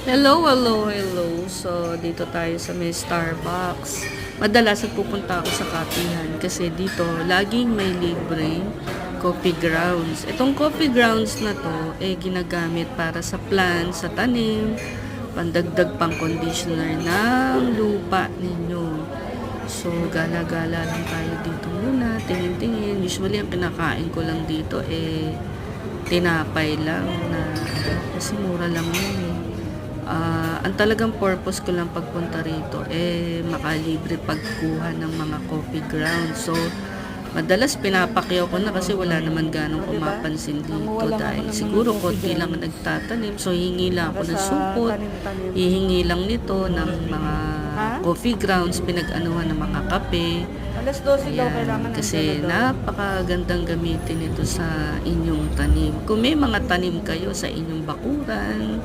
Hello, hello, hello. So, dito tayo sa may Starbucks. Madalas pupunta ako sa kapihan kasi dito laging may libreng coffee grounds. Itong coffee grounds na to ginagamit para sa plants, sa tanim, pandagdag pang conditioner ng lupa ninyo. So, gala-gala lang tayo dito muna, tingin-tingin. Usually, ang kinakain ko lang dito tinapay lang na kasi mura lang yun eh. Ang talagang purpose ko lang pagpunta rito makalibre pagkuha ng mga coffee grounds. So, madalas pinapakyaw ko na kasi wala naman ganong pumapansin dito dahil siguro konti lang ang nagtatanim. So, hihingi lang ako ng supot, hihingi lang nito ng mga coffee grounds, pinag-anuhan ng mga kape. Alas 12 daw Ayan, kailangan kasi nandiyan na daw. napakagandang gamitin ito sa inyong tanim. Kung may mga tanim kayo sa inyong bakuran,